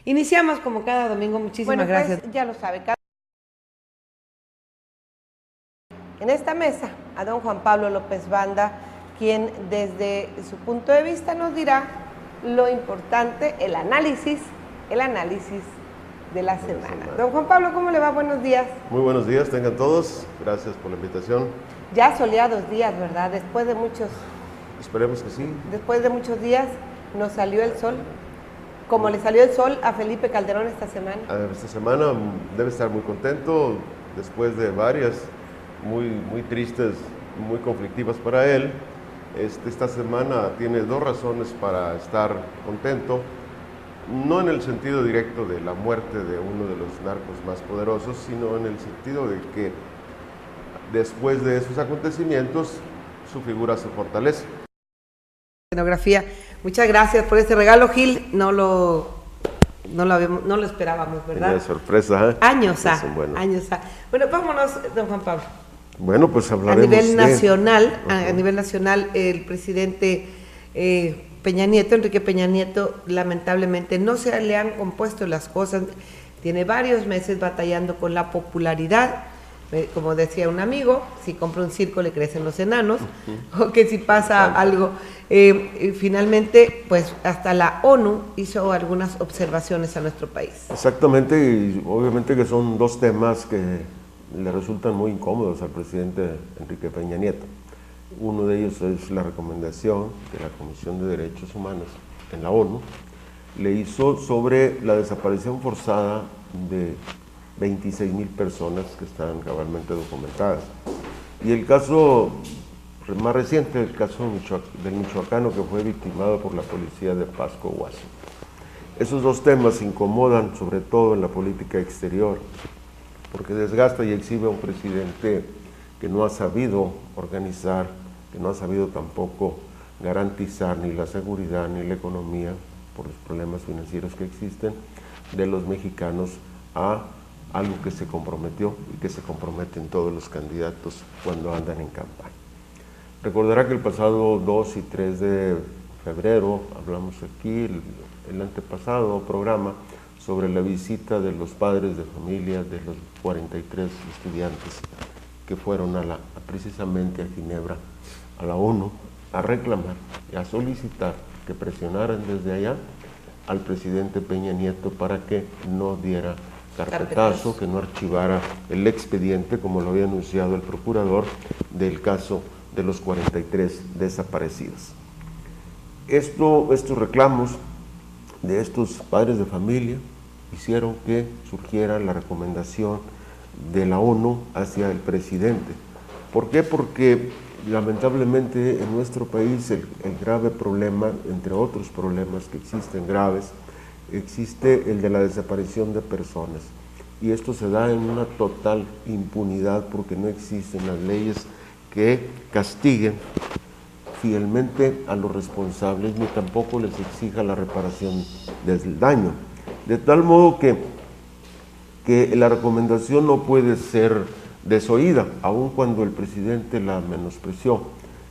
Iniciamos como cada domingo, muchísimas gracias. Pues, ya lo sabe, en esta mesa a don Juan Pablo López Banda, quien desde su punto de vista nos dirá lo importante, el análisis de la semana. Don Juan Pablo, ¿cómo le va? Buenos días. Muy buenos días, tengan todos. Gracias por la invitación. Ya soleados días, ¿verdad? Después de muchos... Esperemos que sí. Después de muchos días nos salió el sol, como le salió el sol a Felipe Calderón esta semana. Esta semana debe estar muy contento, después de varias muy tristes, muy conflictivas para él. Esta semana tiene dos razones para estar contento, no en el sentido directo de la muerte de uno de los narcos más poderosos, sino en el sentido de que después de esos acontecimientos su figura se fortalece. Escenografía, muchas gracias por este regalo, Gil. No lo esperábamos, ¿verdad? Tenía sorpresa, ¿eh? Años Años. Bueno, vámonos, don Juan Pablo. Bueno, pues hablaremos a nivel nacional, el presidente Enrique Peña Nieto, lamentablemente no se le han compuesto las cosas, tiene varios meses batallando con la popularidad, como decía un amigo, si compra un circo le crecen los enanos, o que si pasa algo, finalmente, pues hasta la ONU hizo algunas observaciones a nuestro país. Exactamente, y obviamente que son dos temas que le resultan muy incómodos al presidente Enrique Peña Nieto. Uno de ellos es la recomendación que la Comisión de Derechos Humanos en la ONU le hizo sobre la desaparición forzada de 26,000 personas que están cabalmente documentadas. Y el caso más reciente, el caso del michoacano que fue victimado por la policía de Pasco, Washington. Esos dos temas incomodan sobre todo en la política exterior, porque desgasta y exhibe a un presidente que no ha sabido organizar, que no ha sabido tampoco garantizar ni la seguridad ni la economía, por los problemas financieros que existen, de los mexicanos a algo que se comprometió y que se comprometen todos los candidatos cuando andan en campaña. Recordará que el pasado 2 y 3 de febrero hablamos aquí, el antepasado programa, sobre la visita de los padres de familia de los 43 estudiantes que fueron precisamente a Ginebra, a la ONU, a reclamar y a solicitar que presionaran desde allá al presidente Peña Nieto para que no diera carpetazo, que no archivara el expediente, como lo había anunciado el procurador, del caso de los 43 desaparecidos. Estos reclamos de estos padres de familia hicieron que surgiera la recomendación de la ONU hacia el presidente. ¿Por qué? Porque lamentablemente en nuestro país el grave problema, entre otros problemas que existen graves, existe el de la desaparición de personas. Y esto se da en una total impunidad porque no existen las leyes que castiguen fielmente a los responsables, ni tampoco les exija la reparación del daño. De tal modo que la recomendación no puede ser desoída, aun cuando el presidente la menospreció.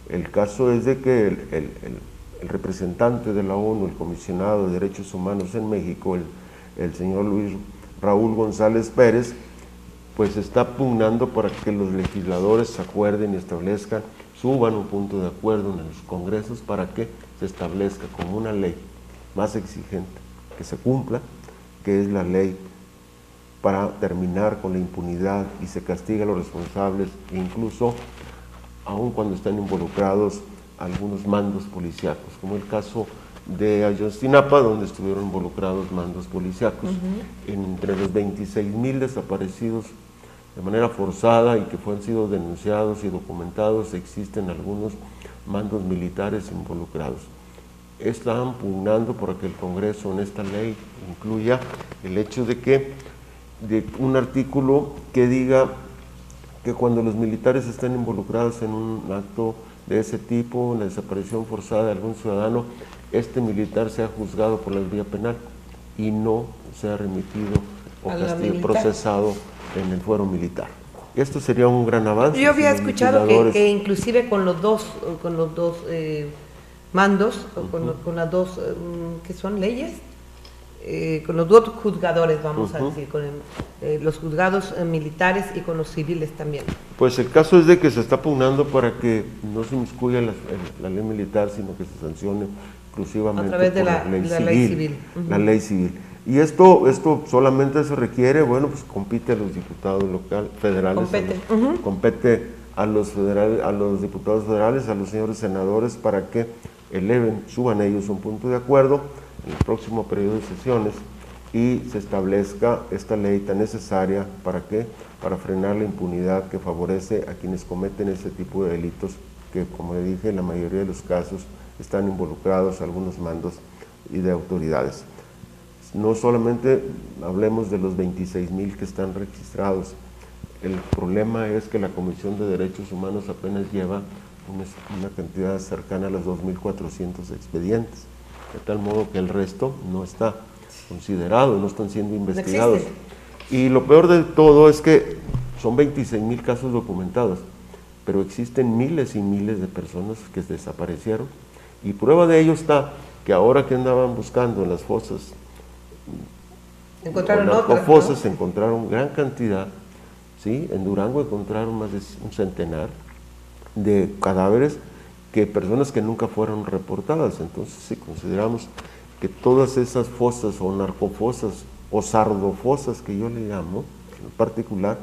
El caso es de que el representante de la ONU, el comisionado de Derechos Humanos en México, el señor Luis Raúl González Pérez, pues está pugnando para que los legisladores se acuerden y establezcan, suban un punto de acuerdo en los congresos para que se establezca como una ley más exigente, que se cumpla, que es la ley para terminar con la impunidad y se castiga a los responsables, incluso aun cuando están involucrados algunos mandos policíacos, como el caso de Ayotzinapa, donde estuvieron involucrados mandos policíacos. Entre los 26,000 desaparecidos de manera forzada y que han sido denunciados y documentados, existen algunos mandos militares involucrados. Están pugnando para que el Congreso en esta ley incluya el hecho de un artículo que diga que cuando los militares estén involucrados en un acto de ese tipo, en la desaparición forzada de algún ciudadano, este militar sea juzgado por la vía penal y no sea remitido o procesado en el fuero militar. Esto sería un gran avance. Yo había escuchado que inclusive con los dos mandos, o con las dos, ¿qué son leyes? con los dos juzgadores, vamos a decir, con los juzgados militares y con los civiles también. Pues el caso es de que se está pugnando para que no se inmiscuya la ley militar, sino que se sancione exclusivamente a través de por la ley civil. La ley civil. Y esto solamente se requiere, bueno, pues compite a los diputados federales, compete a los diputados federales, a los señores senadores, para que suban ellos un punto de acuerdo en el próximo periodo de sesiones y se establezca esta ley tan necesaria para frenar la impunidad que favorece a quienes cometen ese tipo de delitos que, como le dije, en la mayoría de los casos están involucrados algunos mandos y de autoridades. No solamente hablemos de los 26,000 que están registrados, el problema es que la Comisión de Derechos Humanos apenas lleva una cantidad cercana a los 2,400 expedientes, de tal modo que el resto no está considerado, no están siendo investigados. No y lo peor de todo es que son 26,000 casos documentados, pero existen miles y miles de personas que desaparecieron, y prueba de ello está que ahora que andaban buscando en las fosas, encontraron gran cantidad, ¿sí? En Durango encontraron más de un centenar de cadáveres, personas que nunca fueron reportadas. Entonces, si consideramos que todas esas fosas o narcofosas o sardofosas, que yo le llamo en particular,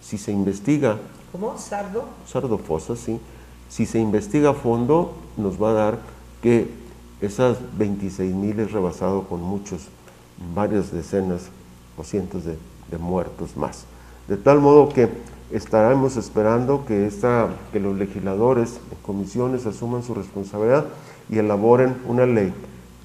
si se investiga... ¿Cómo? ¿Sardo? Sardofosas, sí. Si se investiga a fondo, nos va a dar que esas 26,000 es rebasado con varias decenas o cientos de muertos más. De tal modo que estaremos esperando que los legisladores en comisiones asuman su responsabilidad y elaboren una ley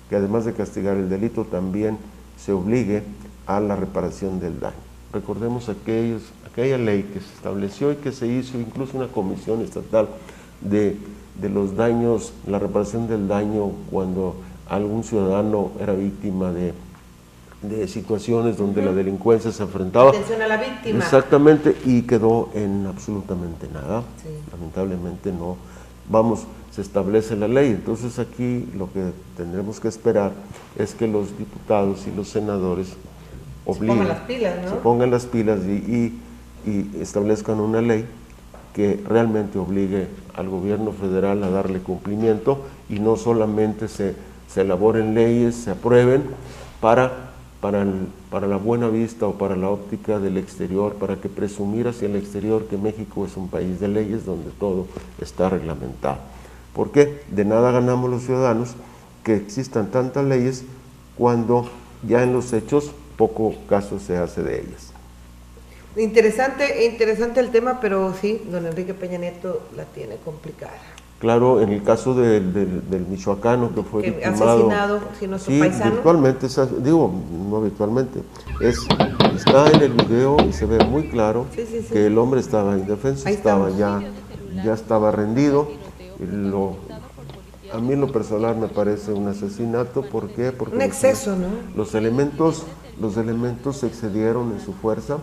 que, además de castigar el delito, también se obligue a la reparación del daño. Recordemos aquella ley que se estableció y que se hizo incluso una comisión estatal de los daños, la reparación del daño cuando algún ciudadano era víctima de situaciones donde la delincuencia se enfrentaba. Atención a la víctima. Exactamente, y quedó en absolutamente nada. Sí. Lamentablemente no. Se establece la ley. Entonces aquí lo que tendremos que esperar es que los diputados y los senadores se pongan las pilas, ¿no? Se pongan las pilas y establezcan una ley que realmente obligue al gobierno federal a darle cumplimiento, y no solamente se elaboren leyes, se aprueben para la buena vista o para la óptica del exterior, para que presumir hacia el exterior que México es un país de leyes donde todo está reglamentado. Porque de nada ganamos los ciudadanos que existan tantas leyes cuando ya en los hechos poco caso se hace de ellas. Interesante el tema, pero sí, don Enrique Peña Nieto la tiene complicada. Claro, en el caso del michoacano que fue asesinado, si nuestro paisano. Virtualmente, no virtualmente, está en el video y se ve muy claro que el hombre estaba indefenso, ya estaba rendido. A mí en lo personal me parece un asesinato. ¿Por qué? Porque un exceso, ¿no? Los elementos se excedieron en su fuerza.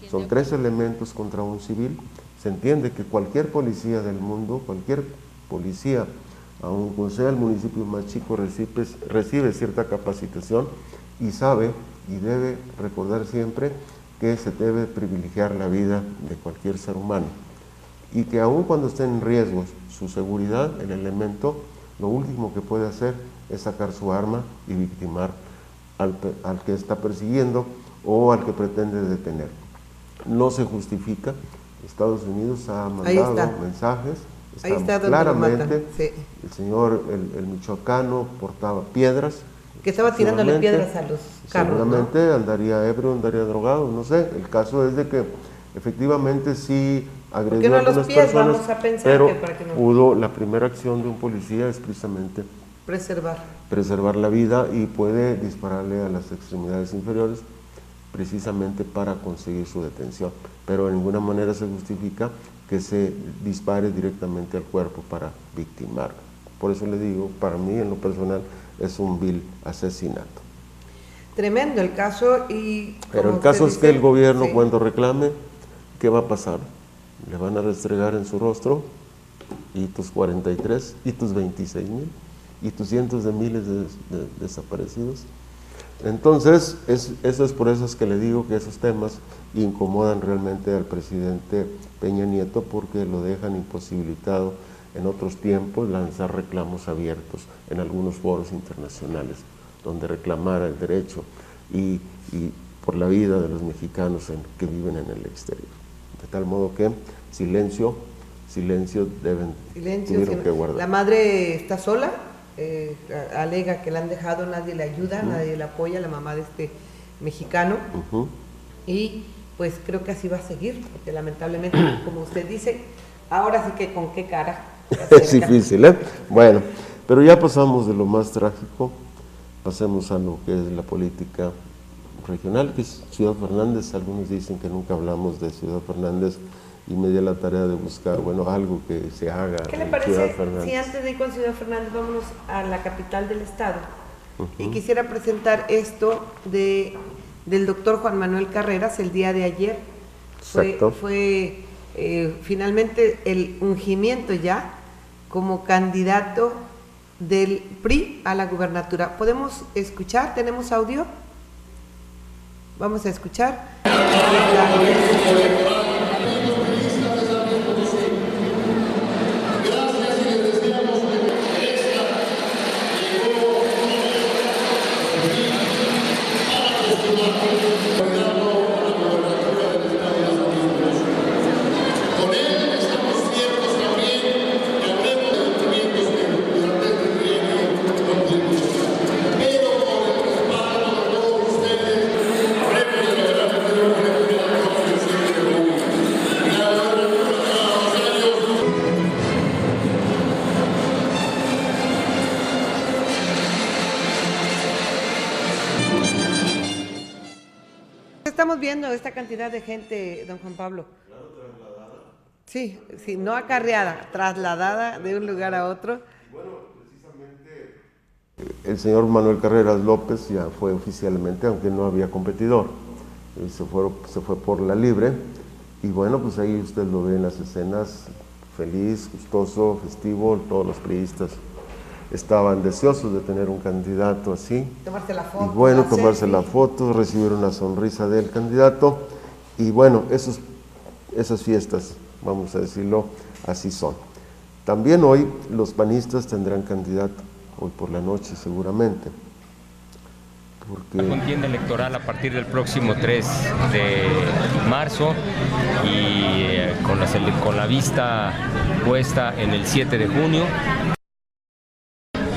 Son 3 elementos contra un civil. Se entiende que cualquier policía del mundo, cualquier policía, aunque sea el municipio más chico, recibe cierta capacitación y sabe y debe recordar siempre que se debe privilegiar la vida de cualquier ser humano, y que aun cuando esté en riesgo su seguridad, el elemento, lo último que puede hacer es sacar su arma y victimar al que está persiguiendo o al que pretende detener. No se justifica. Estados Unidos ha mandado mensajes. Ahí está donde claramente, el señor, el michoacano, portaba piedras. Que estaba tirándole piedras a los carros, seguramente, ¿no? Andaría ebrio, andaría drogado, no sé. El caso es de que efectivamente sí agredió a algunas pies, personas, vamos a pensar pero que para que no... la primera acción de un policía es precisamente preservar la vida, y puede dispararle a las extremidades inferiores precisamente para conseguir su detención, pero de ninguna manera se justifica que se dispare directamente al cuerpo para victimar. Por eso le digo, para mí en lo personal es un vil asesinato. Tremendo el caso. Pero el caso es que el gobierno, cuando reclame, ¿qué va a pasar? Le van a restregar en su rostro y tus 43 y tus 26,000 y tus cientos de miles de desaparecidos. Entonces, eso es por eso es que le digo que esos temas incomodan realmente al presidente Peña Nieto, porque lo dejan imposibilitado en otros tiempos lanzar reclamos abiertos en algunos foros internacionales, donde reclamara el derecho y por la vida de los mexicanos que viven en el exterior. De tal modo que silencio tuvieron que guardar. La madre está sola, alega que la han dejado, nadie le ayuda, nadie le apoya, la mamá de este mexicano, y pues creo que así va a seguir, porque lamentablemente, como usted dice, ahora sí que con qué cara. Es difícil, ¿eh? Bueno, pero ya pasamos de lo más trágico, pasemos a lo que es la política regional, que es Ciudad Fernández. Algunos dicen que nunca hablamos de Ciudad Fernández, y me di a la tarea de buscar, bueno, algo que se haga ¿Qué le en parece Ciudad Fernández. si antes de ir con Ciudad Fernández vámonos a la capital del estado? Y quisiera presentar esto del doctor Juan Manuel Carreras el día de ayer. Fue finalmente el ungimiento ya como candidato del PRI a la gubernatura. ¿Podemos escuchar? ¿Tenemos audio? Vamos a escuchar. Estamos viendo esta cantidad de gente, don Juan Pablo. Claro, trasladada. Sí, no acarreada, trasladada de un lugar a otro. Bueno, precisamente el señor Manuel Carreras López ya fue oficialmente, aunque no había competidor, se fue por la libre, y bueno, pues ahí usted lo ve en las escenas, feliz, gustoso, festivo. Todos los priistas estaban deseosos de tener un candidato así. Tomarse la foto. Y bueno, tomarse la foto, recibir una sonrisa del candidato. Y bueno, esas fiestas, vamos a decirlo, así son. También hoy los panistas tendrán candidato, hoy por la noche seguramente. La contienda electoral a partir del próximo 3 de marzo y con la vista puesta en el 7 de junio.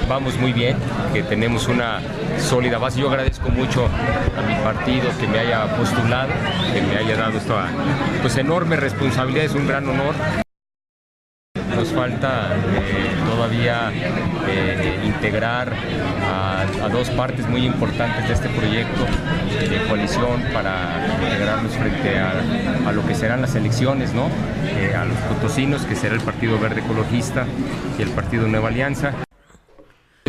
Vamos muy bien, que tenemos una sólida base. Yo agradezco mucho a mi partido que me haya postulado, que me haya dado esta enorme responsabilidad, es un gran honor. Nos falta todavía integrar a dos partes muy importantes de este proyecto de coalición para integrarnos frente a lo que serán las elecciones, ¿no? A los potosinos, que será el Partido Verde Ecologista y el Partido Nueva Alianza.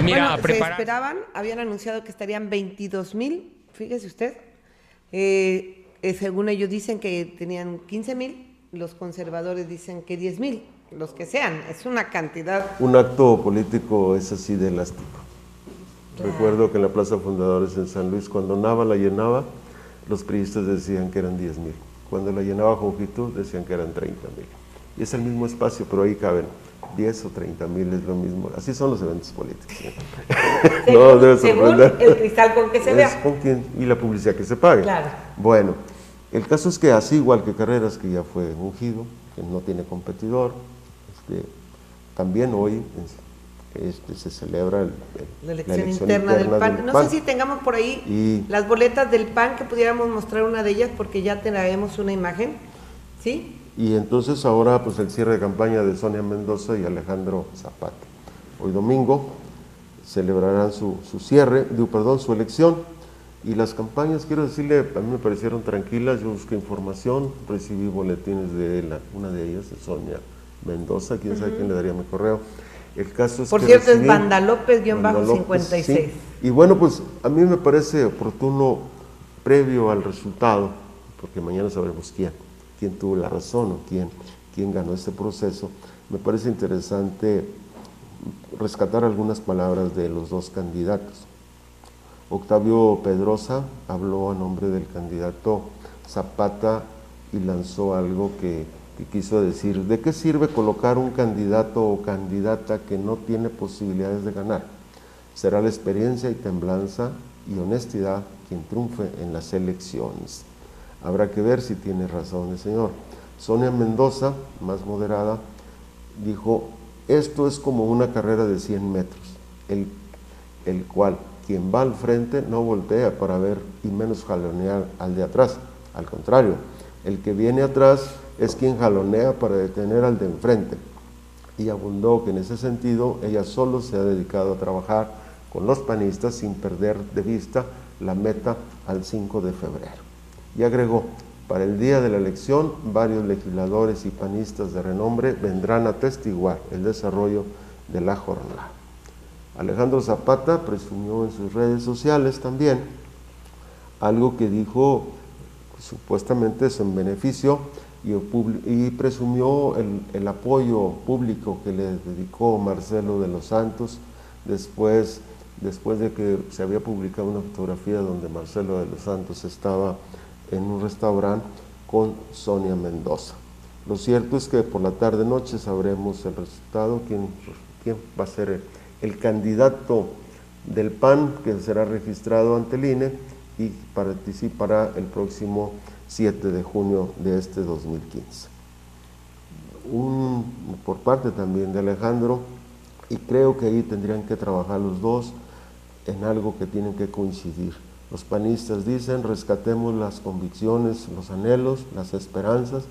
Mira, se esperaban, habían anunciado que estarían 22,000, fíjese usted, según ellos dicen que tenían 15,000, los conservadores dicen que 10,000, los que sean, es una cantidad. Un acto político es así de elástico. Recuerdo que en la Plaza Fundadores en San Luis, cuando Nava la llenaba, los priistas decían que eran 10,000, cuando la llenaba Jongitud decían que eran 30,000, y es el mismo espacio, pero ahí caben 10 o 30,000, es lo mismo. Así son los eventos políticos. No debe sorprender. Según el cristal con que se vea. Con quién, y la publicidad que se pague. Claro. Bueno, el caso es que así igual que Carreras, que ya fue ungido, que no tiene competidor, también hoy se celebra la elección interna del PAN. No sé si tengamos por ahí las boletas del PAN, que pudiéramos mostrar una de ellas, porque ya traemos una imagen, ¿sí? Y entonces ahora pues el cierre de campaña de Sonia Mendoza y Alejandro Zapata. Hoy domingo celebrarán su elección, y las campañas, quiero decirle, a mí me parecieron tranquilas. Yo busqué información, recibí boletines de una de ellas, de Sonia Mendoza, quién sabe quién le daría mi correo. El caso es por que cierto, es Banda López-56. Sí. Y bueno, pues a mí me parece oportuno, previo al resultado, porque mañana sabremos quién tuvo la razón o quién ganó este proceso, me parece interesante rescatar algunas palabras de los dos candidatos. Octavio Pedrosa habló a nombre del candidato Zapata y lanzó algo que quiso decir: ¿de qué sirve colocar un candidato o candidata que no tiene posibilidades de ganar? Será la experiencia y templanza y honestidad quien triunfe en las elecciones. Habrá que ver si tiene razón el señor. Sonia Mendoza, más moderada, dijo: esto es como una carrera de 100 metros, el cual quien va al frente no voltea para ver y menos jalonear al de atrás. Al contrario, el que viene atrás es quien jalonea para detener al de enfrente. Y abundó que en ese sentido ella solo se ha dedicado a trabajar con los panistas sin perder de vista la meta al 5 de febrero. Y agregó: para el día de la elección, varios legisladores y panistas de renombre vendrán a atestiguar el desarrollo de la jornada. Alejandro Zapata presumió en sus redes sociales también algo que dijo supuestamente es en beneficio y presumió el apoyo público que le dedicó Marcelo de los Santos después de que se había publicado una fotografía donde Marcelo de los Santos estaba en un restaurante con Sonia Mendoza. Lo cierto es que por la tarde-noche sabremos el resultado, quién va a ser el candidato del PAN que será registrado ante el INE y participará el próximo 7 de junio de este 2015. Por parte también de Alejandro, y creo que ahí tendrían que trabajar los dos en algo que tienen que coincidir. Los panistas dicen: rescatemos las convicciones, los anhelos, las esperanzas,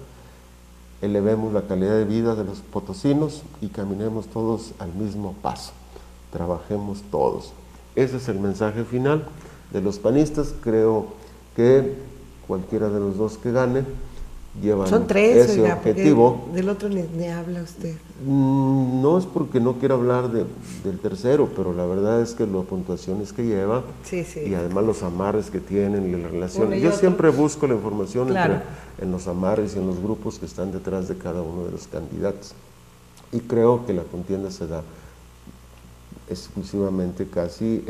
elevemos la calidad de vida de los potosinos y caminemos todos al mismo paso, trabajemos todos. Ese es el mensaje final de los panistas. Creo que cualquiera de los dos que gane llevan Son tres, ese oiga, objetivo. Del otro ni habla usted. No es porque no quiera hablar del tercero, pero la verdad es que las puntuaciones que lleva sí. y además los amarres que tienen y la relación. Uno y Yo otro. siempre busco la información Claro. en los amarres y en los grupos que están detrás de cada uno de los candidatos. Y creo que la contienda se da exclusivamente casi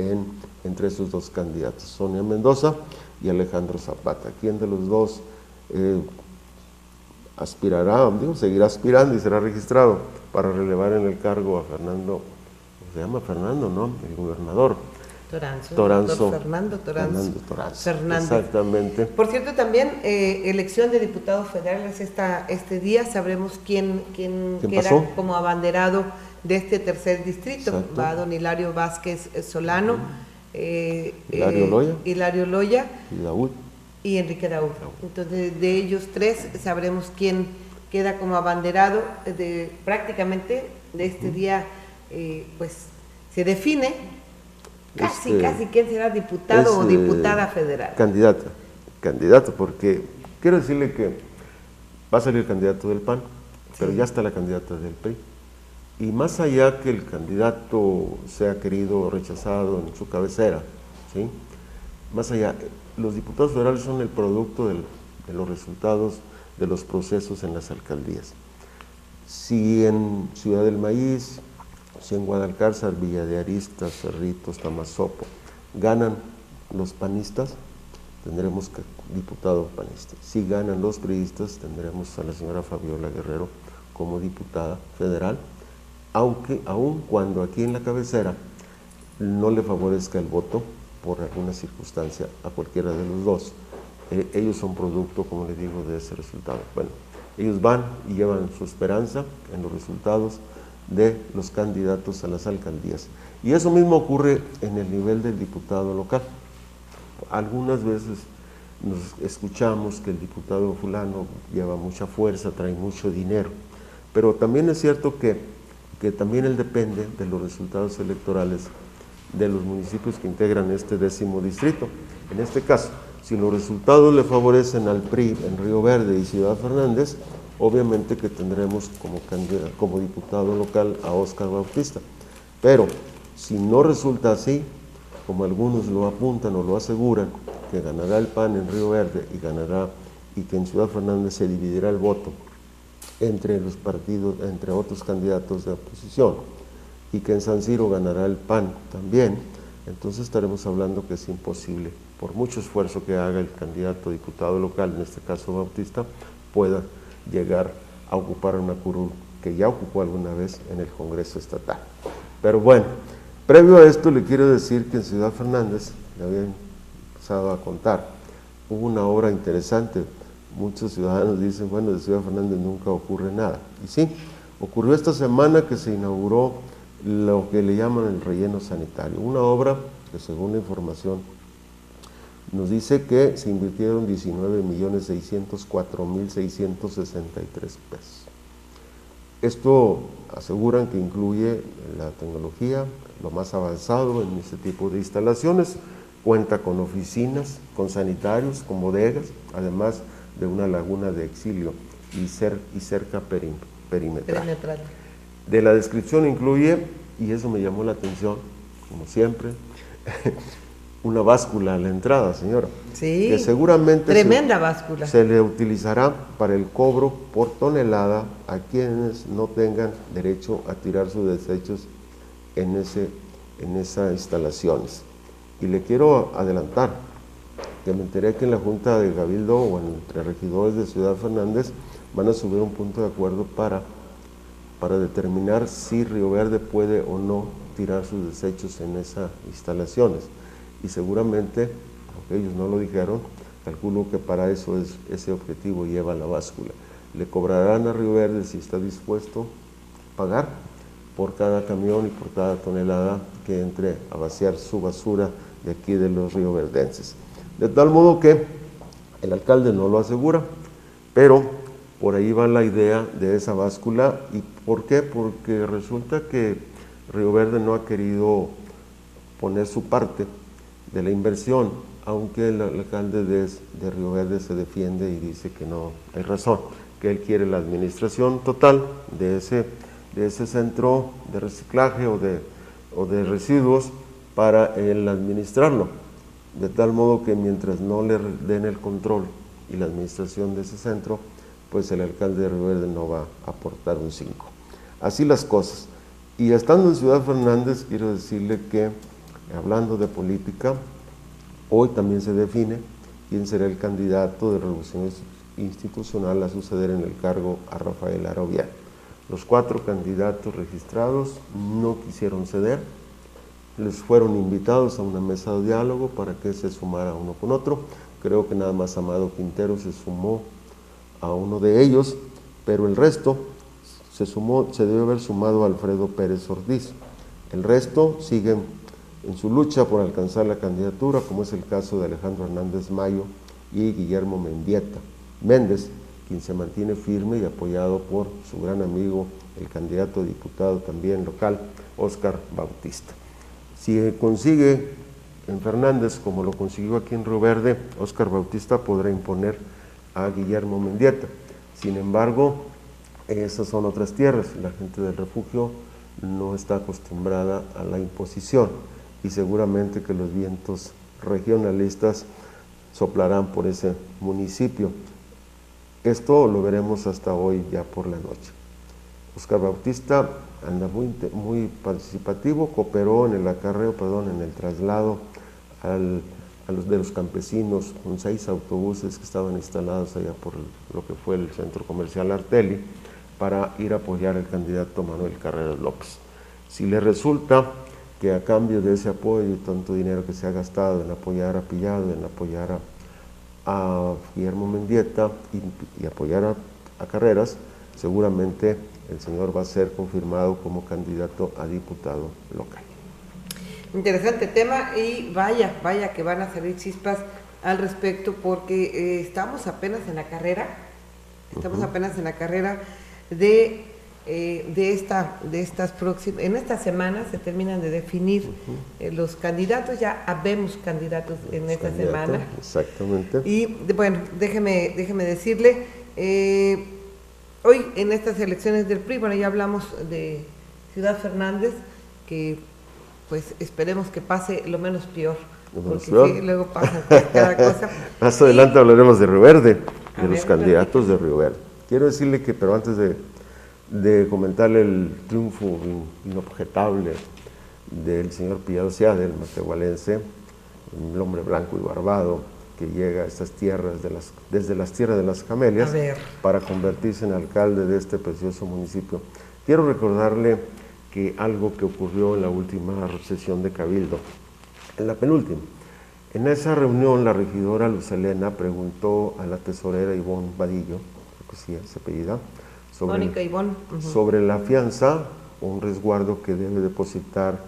entre esos dos candidatos, Sonia Mendoza y Alejandro Zapata. ¿Quién de los dos seguirá aspirando y será registrado para relevar en el cargo a Fernando? Se llama Fernando, ¿no? El gobernador. Toranzo. Fernando Toranzo. Fernández. Exactamente. Por cierto, también elección de diputados federales este día. Sabremos quién queda pasó? como abanderado de este tercer distrito. Exacto. Va don Hilario Vázquez Solano, Hilario Loya y Enrique Daúd. Entonces, de ellos tres sabremos quién queda como abanderado prácticamente de este día. Pues se define casi quién será diputado o diputada federal. Candidato, porque quiero decirle que va a salir el candidato del PAN, pero ya está la candidata del PRI. Y más allá que el candidato sea querido o rechazado en su cabecera, ¿sí? Más allá, los diputados federales son el producto de los resultados de los procesos en las alcaldías. Si en Ciudad del Maíz, si en Guadalcázar, Villa de Aristas, Cerritos, Tamazopo, ganan los panistas, tendremos diputado panista. Si ganan los priistas, tendremos a la señora Fabiola Guerrero como diputada federal, aun cuando aquí en la cabecera no le favorezca el voto por alguna circunstancia a cualquiera de los dos. Ellos son producto, como le digo, de ese resultado. Bueno, ellos van y llevan su esperanza en los resultados de los candidatos a las alcaldías. Y eso mismo ocurre en el nivel del diputado local. Algunas veces nos escuchamos que el diputado fulano lleva mucha fuerza, trae mucho dinero, pero también es cierto que también él depende de los resultados electorales de los municipios que integran este 10º distrito. En este caso, si los resultados le favorecen al PRI en Río Verde y Ciudad Fernández, obviamente que tendremos como diputado local a Óscar Bautista. Pero si no resulta así, como algunos lo apuntan o lo aseguran, que ganará el PAN en Río Verde y que en Ciudad Fernández se dividirá el voto entre los partidos, entre otros candidatos de oposición, y que en San Siro ganará el PAN también, entonces estaremos hablando que es imposible, por mucho esfuerzo que haga el candidato a diputado local, en este caso Bautista, pueda llegar a ocupar una curul que ya ocupó alguna vez en el Congreso Estatal. Pero bueno, previo a esto le quiero decir que en Ciudad Fernández, le había empezado a contar, hubo una obra interesante. Muchos ciudadanos dicen, bueno, de Ciudad Fernández nunca ocurre nada. Y sí, ocurrió esta semana que se inauguró lo que le llaman el relleno sanitario, una obra que según la información nos dice que se invirtieron 19.604.663 pesos. Esto aseguran que incluye la tecnología, lo más avanzado en este tipo de instalaciones, cuenta con oficinas, con sanitarios, con bodegas, además de una laguna de exilio y cerca perimetral. De la descripción incluye, y eso me llamó la atención, como siempre, una báscula a la entrada, señora. Sí, que seguramente tremenda báscula. Se le utilizará para el cobro por tonelada a quienes no tengan derecho a tirar sus desechos en esas instalaciones. Y le quiero adelantar que me enteré que en la Junta de Cabildo o entre regidores de Ciudad Fernández van a subir un punto de acuerdo para determinar si Río Verde puede o no tirar sus desechos en esas instalaciones. Y seguramente, aunque ellos no lo dijeron, calculo que para eso ese objetivo lleva la báscula. Le cobrarán a Río Verde si está dispuesto a pagar por cada camión y por cada tonelada que entre a vaciar su basura de aquí de los rioverdenses. De tal modo que el alcalde no lo asegura, pero por ahí va la idea de esa báscula. ¿Y por qué? Porque resulta que Río Verde no ha querido poner su parte de la inversión, aunque el alcalde de Río Verde se defiende y dice que no hay razón, que él quiere la administración total de ese centro de reciclaje o de residuos para él administrarlo, de tal modo que mientras no le den el control y la administración de ese centro, pues el alcalde de Río Verde no va a aportar un 5. Así las cosas. Y estando en Ciudad Fernández, quiero decirle que, hablando de política, hoy también se define quién será el candidato de Revolución Institucional a suceder en el cargo a Rafael Arobián. Los 4 candidatos registrados no quisieron ceder, les fueron invitados a una mesa de diálogo para que se sumara uno con otro. Creo que nada más Amado Quintero se sumó a uno de ellos, pero el resto se debe haber sumado a Alfredo Pérez Ortiz. El resto siguen en su lucha por alcanzar la candidatura, como es el caso de Alejandro Hernández Mayo y Guillermo Méndez, quien se mantiene firme y apoyado por su gran amigo, el candidato a diputado también local, Óscar Bautista. Si consigue en Fernández, como lo consiguió aquí en Río Verde, Óscar Bautista podrá imponer a Guillermo Mendieta. Sin embargo, esas son otras tierras, la gente del refugio no está acostumbrada a la imposición y seguramente que los vientos regionalistas soplarán por ese municipio. Esto lo veremos hasta hoy ya por la noche. Óscar Bautista anda muy participativo, cooperó en el en el traslado de los campesinos con 6 autobuses que estaban instalados allá por lo que fue el centro comercial Arteli para ir a apoyar al candidato Manuel Carreras López. Si le resulta que a cambio de ese apoyo y tanto dinero que se ha gastado en apoyar a Pillado, en apoyar a Guillermo Mendieta y apoyar a Carreras, seguramente el señor va a ser confirmado como candidato a diputado local. Interesante tema y vaya que van a salir chispas al respecto porque estamos apenas en la carrera, de estas próximas, en esta semana se terminan de definir los candidatos, ya habemos candidatos en esta semana. Exactamente. Y bueno, déjeme decirle, hoy en estas elecciones del PRI, bueno, ya hablamos de Ciudad Fernández, que pues esperemos que pase lo menos peor, porque sí, luego pasa cada cosa. Más adelante hablaremos de Río Verde, de los candidatos de Río Verde. Quiero decirle que, pero antes de comentarle el triunfo inobjetable del señor Pillado Seade, el matehualense, el hombre blanco y barbado, que llega a estas tierras, desde las tierras de las camelias, para convertirse en alcalde de este precioso municipio. Quiero recordarle que algo que ocurrió en la última sesión de Cabildo, en la penúltima. En esa reunión, la regidora Luz Helena preguntó a la tesorera Ivonne Vadillo, creo que sí, se apellida, sobre la fianza o un resguardo que debió depositar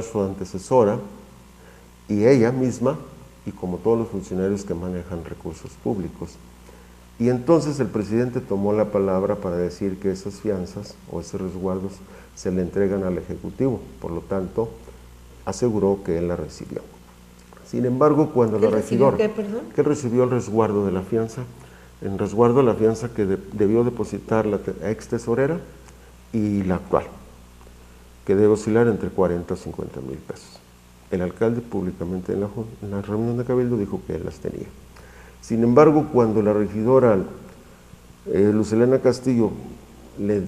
su antecesora y ella misma, y como todos los funcionarios que manejan recursos públicos. Y entonces el presidente tomó la palabra para decir que esas fianzas o esos resguardos se le entregan al Ejecutivo, por lo tanto, aseguró que él la recibió. Sin embargo, cuando la regidora, que él recibió el resguardo de la fianza, el resguardo de la fianza que debió depositar la ex tesorera y la actual, que debe oscilar entre 40 a 50 mil pesos. El alcalde públicamente en la reunión de Cabildo dijo que él las tenía. Sin embargo, cuando la regidora Luz Helena Castillo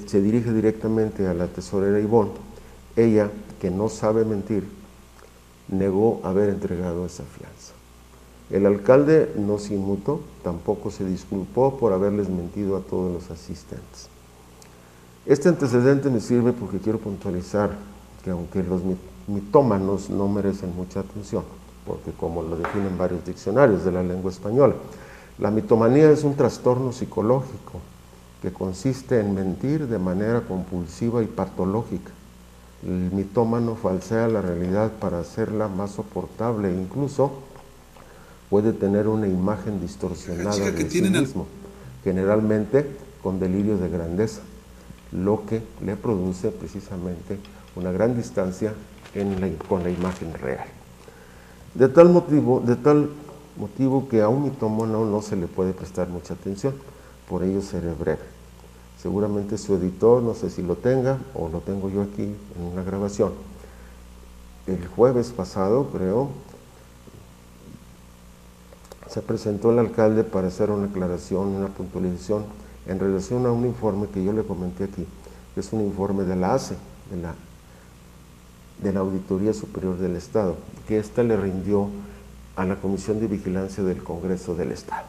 se dirige directamente a la tesorera Ivonne, ella, que no sabe mentir, negó haber entregado esa fianza. El alcalde no se inmutó, tampoco se disculpó por haberles mentido a todos los asistentes. Este antecedente me sirve porque quiero puntualizar que aunque los mitómanos no merecen mucha atención, porque como lo definen varios diccionarios de la lengua española, la mitomanía es un trastorno psicológico que consiste en mentir de manera compulsiva y patológica. El mitómano falsea la realidad para hacerla más soportable e incluso puede tener una imagen distorsionada de sí mismo, generalmente con delirio de grandeza, lo que le produce precisamente una gran distancia con la imagen real. De tal motivo que a un mitómano no se le puede prestar mucha atención, por ello seré breve. Seguramente su editor, no sé si lo tenga o lo tengo yo aquí en una grabación. El jueves pasado, creo, se presentó el alcalde para hacer una aclaración, una puntualización en relación a un informe que yo le comenté aquí, que es un informe de la ACE, de la Auditoría Superior del Estado, que ésta le rindió a la Comisión de Vigilancia del Congreso del Estado.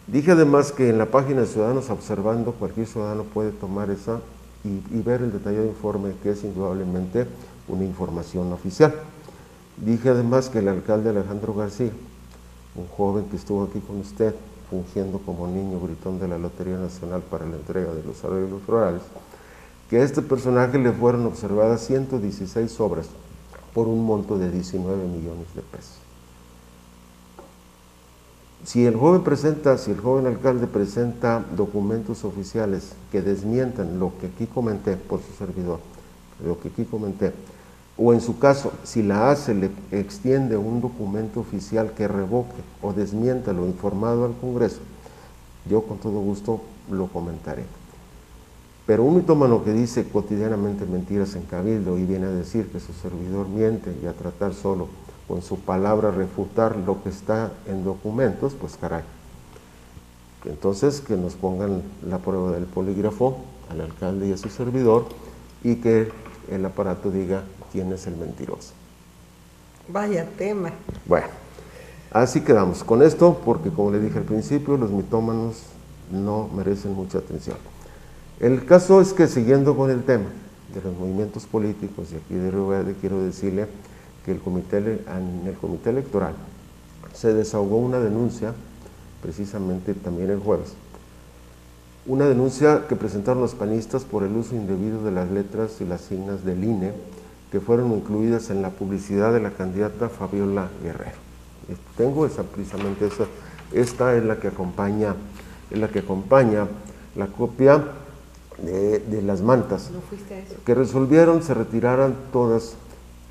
Dije además que en la página de Ciudadanos Observando, cualquier ciudadano puede tomar esa y ver el detallado informe, que es indudablemente una información oficial. Dije además que el alcalde Alejandro García, un joven que estuvo aquí con usted, fungiendo como niño gritón de la Lotería Nacional para la entrega de los arreglos florales, que a este personaje le fueron observadas 116 obras por un monto de 19 millones de pesos. Si el joven alcalde presenta documentos oficiales que desmientan lo que aquí comenté por su servidor, o en su caso, si la ACE le extiende un documento oficial que revoque o desmienta lo informado al Congreso, yo con todo gusto lo comentaré. Pero un mitómano que dice cotidianamente mentiras en Cabildo y viene a decir que su servidor miente y a tratar solo con su palabra refutar lo que está en documentos, pues caray. Entonces que nos pongan la prueba del polígrafo al alcalde y a su servidor y que el aparato diga quién es el mentiroso. Vaya tema. Bueno, así quedamos con esto porque como le dije al principio, los mitómanos no merecen mucha atención. El caso es que siguiendo con el tema de los movimientos políticos, y aquí de Río Verde quiero decirle que en el comité electoral se desahogó una denuncia, precisamente también el jueves, una denuncia que presentaron los panistas por el uso indebido de las letras y las signas del INE que fueron incluidas en la publicidad de la candidata Fabiola Guerrero. Tengo precisamente esta es la que acompaña la copia de las mantas, ¿No fuiste a eso? que se retiraran todas.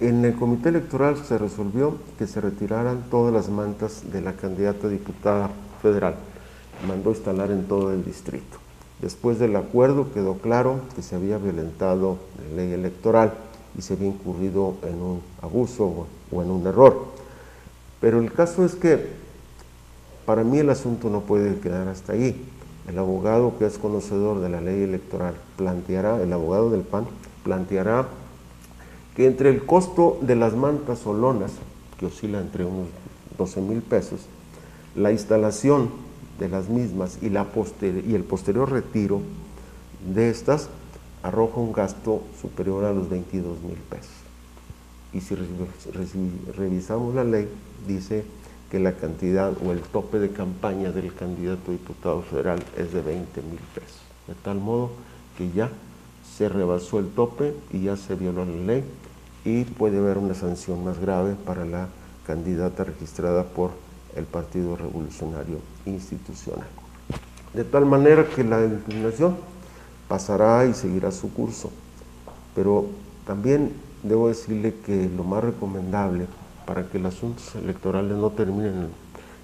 En el comité electoral se resolvió que se retiraran todas las mantas de la candidata diputada federal. Mandó instalar en todo el distrito. Después del acuerdo quedó claro que se había violentado la ley electoral y se había incurrido en un abuso o en un error. Pero el caso es que para mí el asunto no puede quedar hasta ahí. El abogado que es conocedor de la ley electoral el abogado del PAN, planteará que entre el costo de las mantas o lonas, que oscila entre unos 12,000 pesos, la instalación de las mismas y el posterior retiro de estas arroja un gasto superior a los 22,000 pesos. Y si revisamos la ley, dice que la cantidad o el tope de campaña del candidato a diputado federal es de 20,000 pesos. De tal modo que ya se rebasó el tope y ya se violó la ley y puede haber una sanción más grave para la candidata registrada por el Partido Revolucionario Institucional. De tal manera que la impugnación pasará y seguirá su curso, pero también debo decirle que lo más recomendable para que los asuntos electorales no terminen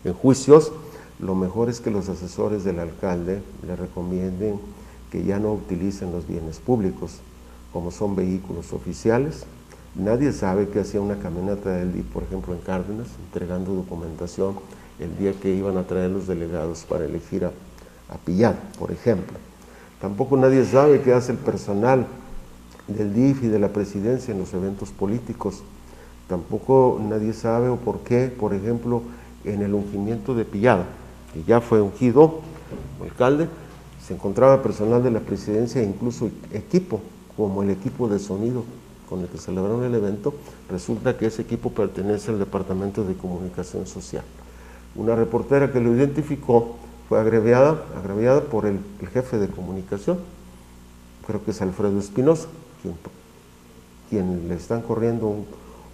en juicios, lo mejor es que los asesores del alcalde le recomienden que ya no utilicen los bienes públicos, como son vehículos oficiales. Nadie sabe qué hacía una camioneta del DIF, por ejemplo, en Cárdenas, entregando documentación el día que iban a traer los delegados para elegir a Pillado, por ejemplo. Tampoco nadie sabe qué hace el personal del DIF y de la presidencia en los eventos políticos. Tampoco nadie sabe o por qué, por ejemplo, en el ungimiento de Pillado, que ya fue ungido alcalde, se encontraba personal de la presidencia e incluso equipo, como el equipo de sonido con el que celebraron el evento. Resulta que ese equipo pertenece al Departamento de Comunicación Social. Una reportera que lo identificó fue agraviada por el jefe de comunicación, creo que es Alfredo Espinosa, quien le están corriendo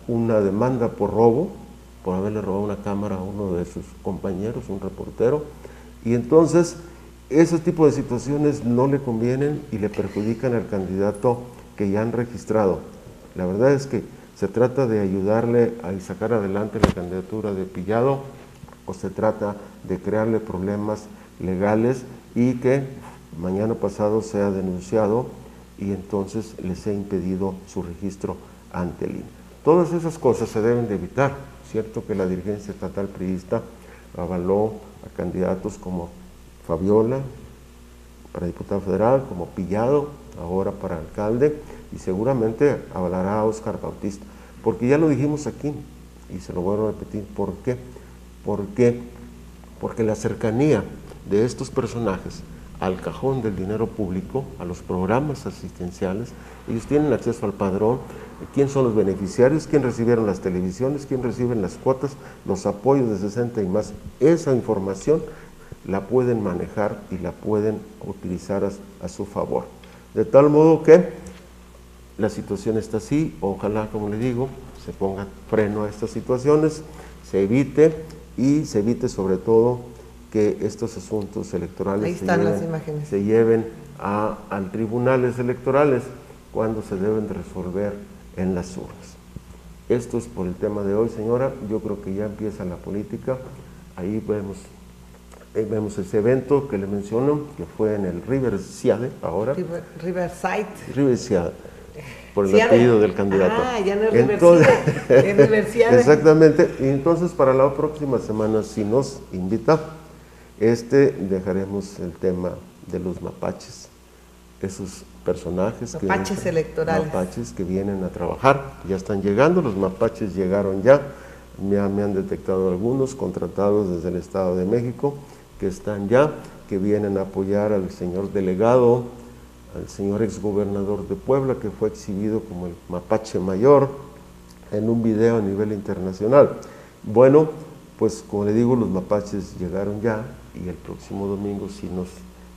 una demanda por robo, por haberle robado una cámara a uno de sus compañeros, un reportero, y entonces esos tipos de situaciones no le convienen y le perjudican al candidato que ya han registrado. La verdad es que se trata de ayudarle a sacar adelante la candidatura de Pillado, o se trata de crearle problemas legales y que mañana pasado sea denunciado y entonces les sea impedido su registro ante el INE. Todas esas cosas se deben de evitar. Cierto que la dirigencia estatal priista avaló a candidatos como Fabiola para diputado federal, como Pillado ahora para alcalde, y seguramente avalará a Óscar Bautista, porque ya lo dijimos aquí y se lo vuelvo a repetir. ¿Por qué? Porque la cercanía de estos personajes al cajón del dinero público, a los programas asistenciales, ellos tienen acceso al padrón, quién son los beneficiarios, quién recibieron las televisiones, quién reciben las cuotas, los apoyos de 60 y más. Esa información la pueden manejar y la pueden utilizar a su favor. De tal modo que la situación está así, ojalá, como le digo, se ponga freno a estas situaciones, se evite sobre todo que estos asuntos electorales se lleven a tribunales electorales cuando se deben de resolver en las urnas. Esto es por el tema de hoy, señora. Yo creo que ya empieza la política. Ahí vemos ese evento que le menciono, que fue en el Riversiade ahora. Riversiade, por el apellido del candidato. Ya no es Riversiade, es Riversiade. Exactamente. Y entonces para la próxima semana, si nos invita, dejaremos el tema de los mapaches, esos personajes mapaches que vienen a trabajar, ya están llegando, los mapaches llegaron ya, me han detectado algunos contratados desde el Estado de México, que están ya, que vienen a apoyar al señor delegado, al señor exgobernador de Puebla, que fue exhibido como el mapache mayor en un video a nivel internacional. Bueno, pues como le digo, los mapaches llegaron ya, y el próximo domingo, si nos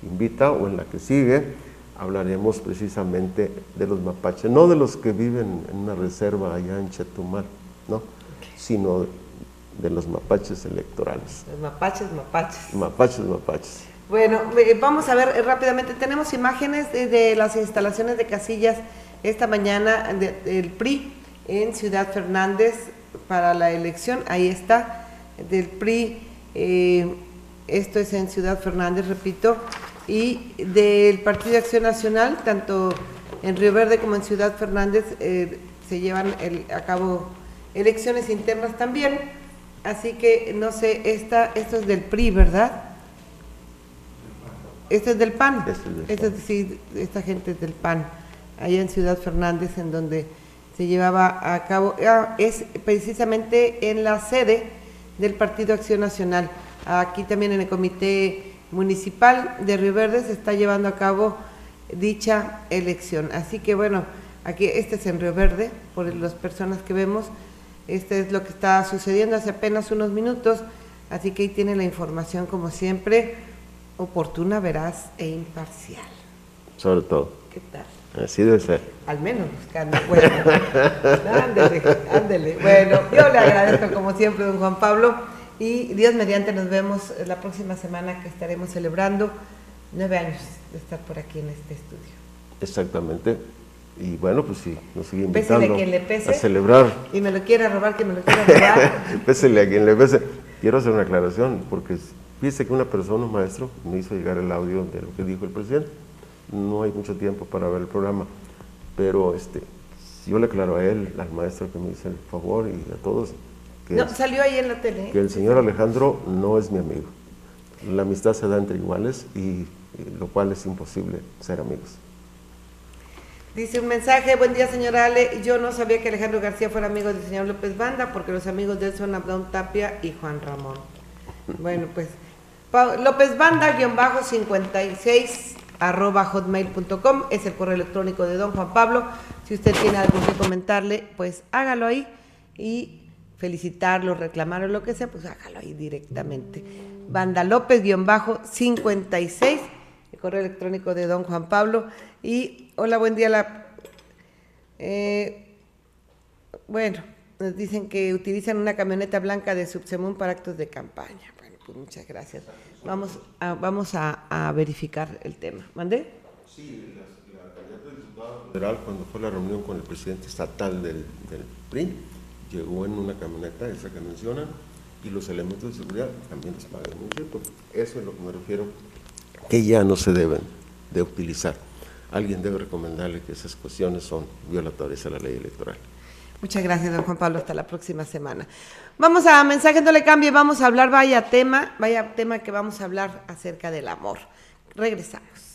invita, o en la que sigue, hablaremos precisamente de los mapaches, no de los que viven en una reserva allá en Chetumal, ¿no? Sino de los mapaches electorales. Los mapaches. Mapaches. Bueno, vamos a ver rápidamente, tenemos imágenes de las instalaciones de casillas esta mañana del PRI en Ciudad Fernández para la elección. Ahí está, del PRI, esto es en Ciudad Fernández, repito, y del Partido de Acción Nacional, tanto en Río Verde como en Ciudad Fernández, se llevan a cabo elecciones internas también, así que no sé, esto es del PRI, ¿verdad? Este es del PAN, sí, esta gente es del PAN, allá en Ciudad Fernández, en donde se llevaba a cabo, es precisamente en la sede del Partido Acción Nacional. Aquí también en el Comité Municipal de Río Verde se está llevando a cabo dicha elección. Así que bueno, aquí este es en Río Verde, por las personas que vemos, este es lo que está sucediendo hace apenas unos minutos, así que ahí tiene la información como siempre, oportuna, veraz e imparcial. Sobre todo. ¿Qué tal? Así debe ser. Al menos buscando. Bueno, ándele. Bueno, yo le agradezco como siempre, don Juan Pablo, y Dios mediante nos vemos la próxima semana que estaremos celebrando 9 años de estar por aquí en este estudio. Exactamente. Y bueno, pues sí, nos sigue Pésele invitando quien le pese, a celebrar. Y me lo quiera robar, que me lo quiera robar. Pésele a quien le pese. Quiero hacer una aclaración, porque fíjese que una persona, un maestro, me hizo llegar el audio de lo que dijo el presidente. No hay mucho tiempo para ver el programa, pero yo le aclaro a él, al maestro que me hizo el favor y a todos, que, No, salió ahí en la tele. que el señor Alejandro no es mi amigo. La amistad se da entre iguales y lo cual es imposible ser amigos. Dice un mensaje: buen día, señora Ale, yo no sabía que Alejandro García fuera amigo del señor López Banda, porque los amigos de él son Abdón Tapia y Juan Ramón. Bueno, pues López Banda _56 @hotmail.com es el correo electrónico de don Juan Pablo. Si usted tiene algo que comentarle, pues hágalo ahí, y felicitarlo, reclamarlo, lo que sea, pues hágalo ahí directamente. Banda López _56, el correo electrónico de don Juan Pablo. Y hola, buen día. Bueno, nos dicen que utilizan una camioneta blanca de Subsemún para actos de campaña. Bueno, pues muchas gracias. Vamos a verificar el tema. ¿Mandé? Sí, la candidata de diputado federal, cuando fue la reunión con el presidente estatal del PRI, llegó en una camioneta, esa que mencionan, y los elementos de seguridad también les pagan un cierto. Eso es lo que me refiero, que ya no se deben de utilizar. Alguien debe recomendarle que esas cuestiones son violatorias a la ley electoral. Muchas gracias, don Juan Pablo. Hasta la próxima semana. Vamos a mensaje, no le cambie. Vamos a hablar, vaya tema que vamos a hablar acerca del amor. Regresamos.